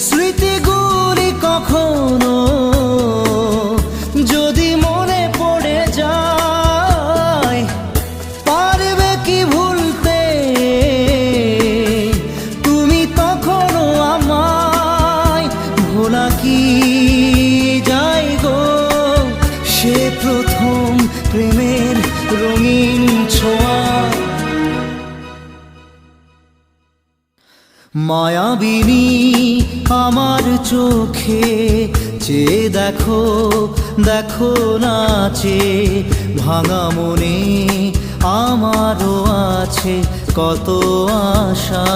স্মৃতিগুলি কখনো যদি মনে পড়ে যায়, পারবে কি ভুলতে তুমি তখনো আমায়? ভোলা কি যায় গো সে প্রথম প্রেমের রঙিন ছোঁয়া? মায়াবিনী আমার চোখে চেয়ে দেখো, দেখো নাচে ভাঙা মনে আমারও আছে কত আশা।